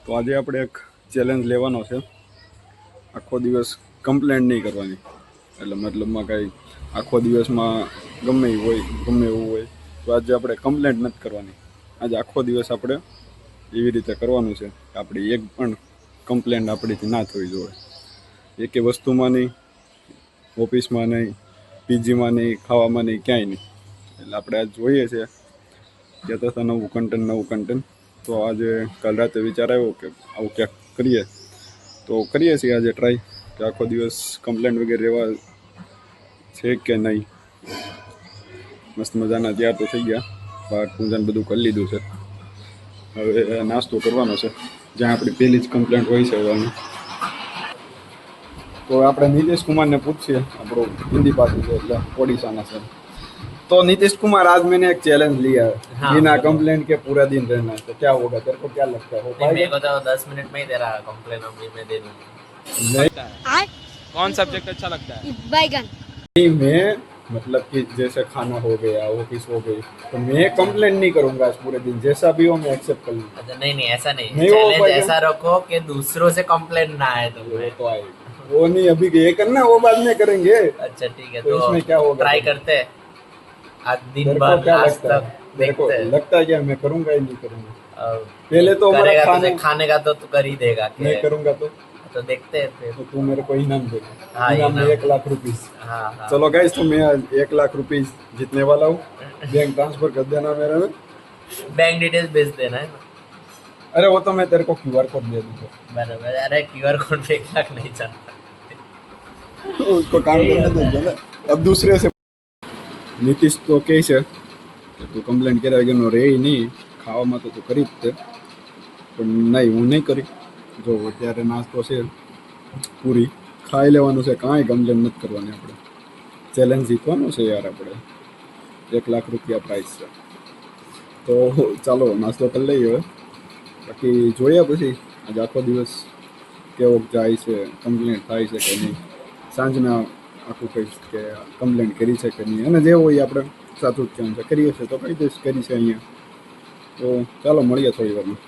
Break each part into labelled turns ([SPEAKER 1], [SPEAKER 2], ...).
[SPEAKER 1] તો આજે આપણે એક ચેલેન્જ લેવાનો છે. આખો દિવસ કમ્પ્લેન્ટ નહીં કરવાની, એટલે મતલબમાં કાંઈ આખો દિવસમાં ગમે એવું હોય તો આજે આપણે કમ્પ્લેન્ટ નથી કરવાની. આજે આખો દિવસ આપણે એવી રીતે કરવાનું છે કે આપણી એક પણ કમ્પ્લેન્ટ આપણીથી ના થવી જોઈએ. એકે વસ્તુમાં નહીં, ઓફિસમાં નહીં, પીજીમાં નહીં, ખાવામાં નહીં, ક્યાંય નહીં. એટલે આપણે આજ જોઈએ છે કહેતા હતા નવું કન્ટેન્ટ. તો આજે કાલ રાતે વિચાર આવ્યો કે આવું ક્યાંક કરીએ, તો કરીએ છીએ આજે ટ્રાય કે આખો દિવસ કમ્પ્લેન્ટ વગેરે રહેવા છે કે નહીં. મસ્ત મજાના તૈયાર તો થઈ ગયા, પાઠ પૂજન બધું કરી લીધું છે. હવે નાસ્તો કરવાનો છે, જ્યાં આપણી પહેલી જ કમ્પ્લેન્ટ હોય છે એવાની. તો આપણે નીતિશ કુમારને પૂછીએ, આપણો હિન્દી પાર્ટી છે એટલે ઓડિશાના છે. तो नीतीश कुमार, आज मैंने एक चैलेंज लिया है, बिना कंप्लेंट के पूरा दिन रहना है, तो क्या होगा? तेरे को क्या लगता है?
[SPEAKER 2] मेरे को तो 10 मिनट में ही तेरा कंप्लेन अभी मैं दे दूंगा।
[SPEAKER 1] नहीं,
[SPEAKER 3] कौन सब्जेक्ट अच्छा लगता है?
[SPEAKER 1] बैगन। नहीं, मैं मतलब कि जैसे खाना हो गया, ऑफिस हो गई, तो मैं कंप्लेंट नहीं करूंगा आज पूरे दिन, जैसा भी हो मैं एक्सेप्ट कर लूंगा।
[SPEAKER 2] अच्छा नहीं ऐसा नहीं,
[SPEAKER 1] नहीं
[SPEAKER 2] चैलेंज ऐसा रखो कि दूसरों से कंप्लेन ना आए
[SPEAKER 1] तो आएगा, वो नहीं अभी ये करना, वो बाद में करेंगे।
[SPEAKER 2] अच्छा ठीक है,
[SPEAKER 1] तो इसमें क्या होगा?
[SPEAKER 2] ट्राई करते हैं आज दिन
[SPEAKER 1] भर।
[SPEAKER 2] भर
[SPEAKER 1] क्या
[SPEAKER 2] आज
[SPEAKER 1] लगता
[SPEAKER 2] तक
[SPEAKER 1] है? मेरे को
[SPEAKER 2] देखते हैं।
[SPEAKER 1] लगता है क्या मैं करूंगा ही नहीं करूंगा?
[SPEAKER 2] पहले
[SPEAKER 1] तो हमारा
[SPEAKER 2] करेगा,
[SPEAKER 1] खाने-
[SPEAKER 2] खाने का तो तू कर ही देगा।
[SPEAKER 1] मैं करूंगा
[SPEAKER 2] तो देखते हैं फिर।
[SPEAKER 1] तो तू मेरे को इनाम देगा।
[SPEAKER 2] हाँ,
[SPEAKER 1] इनाम में
[SPEAKER 2] इनाम।
[SPEAKER 1] 1 लाख रुपीस।
[SPEAKER 2] हाँ हाँ
[SPEAKER 1] चलो गाइस, तो मैं 1 लाख रुपीस जीतने वाला हूँ। बैंक ट्रांसफर कर देना मेरे में।
[SPEAKER 2] बैंक डिटेल्स भेज देना है ना।
[SPEAKER 1] अरे वो तो मैं तेरे को QR कोड दे दूंगा।
[SPEAKER 2] बराबर। अरे QR कोड पे 1 लाख नहीं चलता।
[SPEAKER 1] उसको काम करने देंगे ना। अब दूसरे से નીતિશ તો કહે છે કે તું કમ્પ્લેન્ટ કર્યા વગરનો રહે નહીં, ખાવામાં તો તું કરી જ તે, પણ નહીં, હું નહીં કરી. જો અત્યારે નાસ્તો છે પૂરી ખાઈ લેવાનું છે, કાંઈ કમ્પ્લેન નથી કરવાની. આપણે ચેલેન્જ જીતવાનું છે યાર. આપણે 1 લાખ રૂપિયા પ્રાઇસ છે, તો ચાલો નાસ્તો કરી લઈએ. હવે બાકી જોઈએ પછી આજે આખો દિવસ કેવો જાય છે, કમ્પ્લેન થાય છે કે નહીં. સાંજના આખું કહીશ કે કમ્પ્લેન કરી છે કે નહીં, અને જે હોય આપણે સાચું જ કહેવાનું છે. કરીએ છીએ તો કહી દઈશ કરી છે અહીંયા. તો ચાલો મળીએ થોડી વારમાં.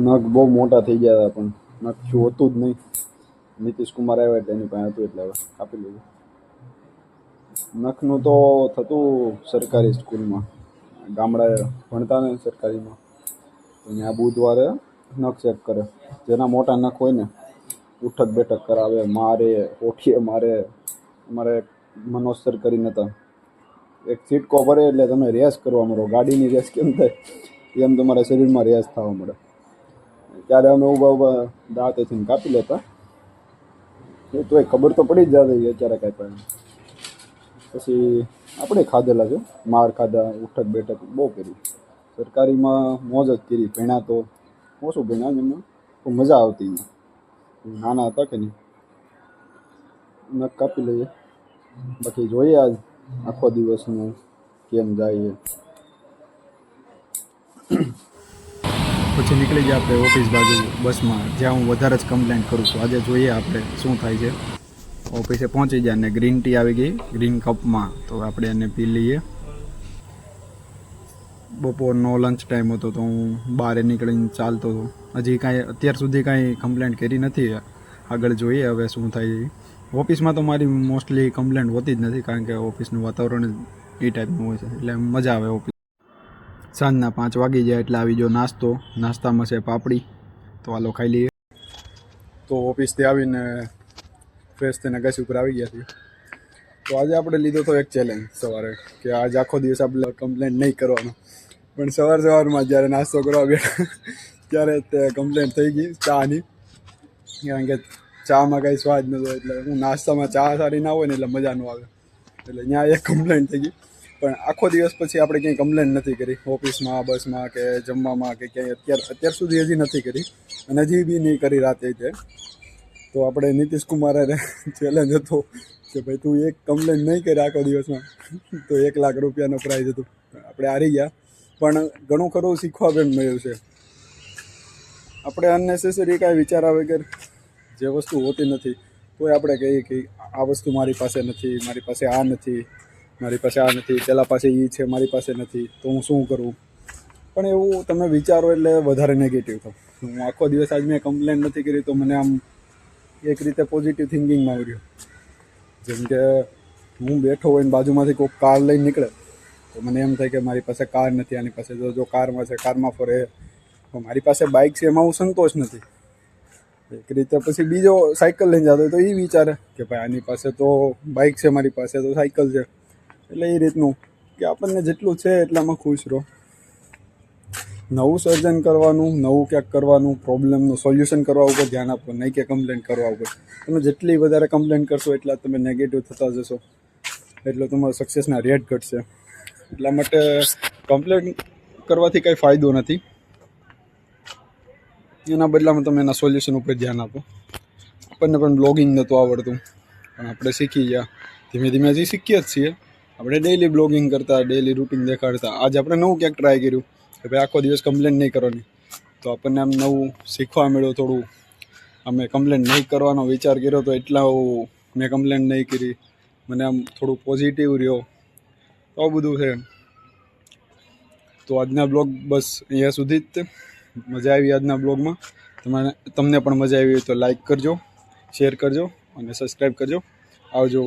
[SPEAKER 1] નખ બહુ મોટા થઈ ગયા હતા, પણ નખ શું હતું જ નહીં. નીતિશ કુમાર આવ્યા એટલે એની પાસે હતું, એટલે હવે કાપી લીધું. નખનું તો થતું સરકારી સ્કૂલમાં, ગામડાએ ભણતા ને સરકારીમાં, તો ત્યાં બુધવારે નખ ચેક કરે. જેના મોટા નખ હોય ને ઉઠક બેઠક કરાવે, મારે, ઓઠીએ મારે. અમારે મનોજ સર કરીને હતા, એક ચીટકો ભરે એટલે તમે રેસ કરવા મળો. ગાડીની રેસ કેમ થાય એમ તમારા શરીરમાં રેસ થવા મળે. ત્યારે અમે ઊભા દાંતેથી કાપી લેતા, એ તોય ખબર તો પડી જ જતી અત્યારે કાંઈ પણ. પછી આપણે ખાધેલા છે, માર ખાધા, ઉઠક બેઠક બહુ કરી. સરકારીમાં મોજ જ કરી. ભણ્યા તો ઓછું ભણ્યા એમાં, તો મજા આવતી એમાં. નાના હતા કે નહીં. નખ કાપી લઈએ, બાકી જોઈએ આજ આખો દિવસનું કેમ જાય. પછી નીકળી ગયા આપણે ઓફિસ બાજુ બસમાં, જ્યાં હું વધારે જ કમ્પ્લેન્ટ કરું છું. આજે જોઈએ આપણે શું થાય છે. ઓફિસે પહોંચી ગયા ને ગ્રીન ટી આવી ગઈ ગ્રીન કપમાં, તો આપણે એને પી લઈએ. બપોરનો લંચ ટાઈમ હતો તો હું બહાર નીકળીને ચાલતો હતો. હજી કાંઈ અત્યાર સુધી કાંઈ કમ્પ્લેન્ટ કરી નથી. આગળ જોઈએ હવે શું થાય. ઓફિસમાં તો મારી મોસ્ટલી કમ્પ્લેન્ટ હોતી જ નથી, કારણ કે ઓફિસનું વાતાવરણ એ ટાઈપનું હોય છે, એટલે મજા આવે ઓફિસ. સાંજના 5 વાગી જાય એટલે આવી ગયો નાસ્તો. નાસ્તામાં છે પાપડી, તો હાલો ખાઈ લઈએ. તો ઓફિસથી આવીને ફ્રેશ થઈને ગેસ ઉપર આવી ગયા છીએ. તો આજે આપણે લીધો તો એક ચેલેન્જ સવારે, કે આજે આખો દિવસ આપણે કમ્પ્લેન્ટ નહીં કરવાનો. પણ સવારમાં જ્યારે નાસ્તો કરવા બેઠા ત્યારે તે કમ્પ્લેન્ટ થઈ ગઈ ચાની, કારણ કે ચામાં કાંઈ સ્વાદ નહોતો. એટલે હું નાસ્તામાં ચા સારી ના હોય ને એટલે મજા ન આવે, એટલે ત્યાં એક કમ્પ્લેન્ટ થઈ ગઈ. પણ આખો દિવસ પછી આપણે ક્યાંય કમ્પ્લેન નથી કરી, ઓફિસમાં, બસમાં કે જમવામાં કે ક્યાંય અત્યાર સુધી હજી નથી કરી, અને હજી બી નહીં કરી રાતે તે. તો આપણે નીતિશ કુમારે ચેલેન્જ હતો કે ભાઈ તું એક કમ્પ્લેન નહીં કરે આખો દિવસમાં તો 1 લાખ રૂપિયાનો પ્રાઇઝ હતું. આપણે હારી ગયા, પણ ઘણું ખરું શીખવા પણ મળ્યું છે. આપણે અનનેસેસરી કાંઈ વિચાર્યા વગર જે વસ્તુ હોતી નથી તોય આપણે કહીએ કે આ વસ્તુ મારી પાસે નથી, મારી પાસે આ નથી, મારી પાસે આ નથી, પેલા પાસે એ છે, મારી પાસે નથી, તો હું શું કરું. પણ એવું તમે વિચારો એટલે વધારે નેગેટિવ થાવ. હું આખો દિવસ આજ મેં કમ્પ્લેન નથી કરી તો મને આમ એક રીતે પોઝિટિવ થિંકિંગમાં આવ્યું. જેમ કે હું બેઠો હોય ને બાજુમાંથી કોઈક કાર લઈને નીકળે તો મને એમ થાય કે મારી પાસે કાર નથી, આની પાસે જો કારમાં છે, કારમાં ફરે. તો મારી પાસે બાઇક છે એમાં હું સંતોષ નથી. એક રીતે પછી બીજો સાયકલ લઈને જતો હોય તો એ વિચારે કે ભાઈ આની પાસે તો બાઇક છે, મારી પાસે તો સાયકલ છે. એટલે એ રીતનું કે આપણને જેટલું છે એટલામાં ખુશ રહો. નવું સર્જન કરવાનું, નવું ક્યાંક કરવાનું, પ્રોબ્લેમનું સોલ્યુશન કરવા ઉપર ધ્યાન આપો, નહીં કે કમ્પ્લેન કરવા ઉપર. તમે જેટલી વધારે કમ્પ્લેન કરશો એટલા તમે નેગેટિવ થતા જશો, એટલે તમારો સક્સેસના રેટ ઘટશે. એટલા માટે કમ્પ્લેન કરવાથી કંઈ ફાયદો નથી. એના બદલામાં તમે એના સોલ્યુશન ઉપર ધ્યાન આપો. આપણને પણ બ્લોગિંગ નહોતું આવડતું, પણ આપણે શીખી ગયા. ધીમે ધીમે હજી શીખીએ જ છીએ. આપણે ડેઈલી બ્લોગિંગ કરતા, ડેઈલી રૂટિન દેખાડતા. આજે આપણે નવું ક્યાંક ટ્રાય કર્યું કે ભાઈ આખો દિવસ કમ્પ્લેન નહીં કરવાની, તો આપણને આમ નવું શીખવા મળ્યું. થોડું અમે કમ્પ્લેન નહીં કરવાનો વિચાર કર્યો તો એટલા મેં કમ્પ્લેન નહીં કરી. મને આમ થોડું પોઝિટિવ રહ્યો. તો બધું છે. તો આજના બ્લોગ બસ અહીંયા સુધી જ. મજા આવી આજના બ્લોગમાં. તમને પણ મજા આવી હોય તો લાઈક કરજો, શેર કરજો અને સબસ્ક્રાઈબ કરજો. આવજો.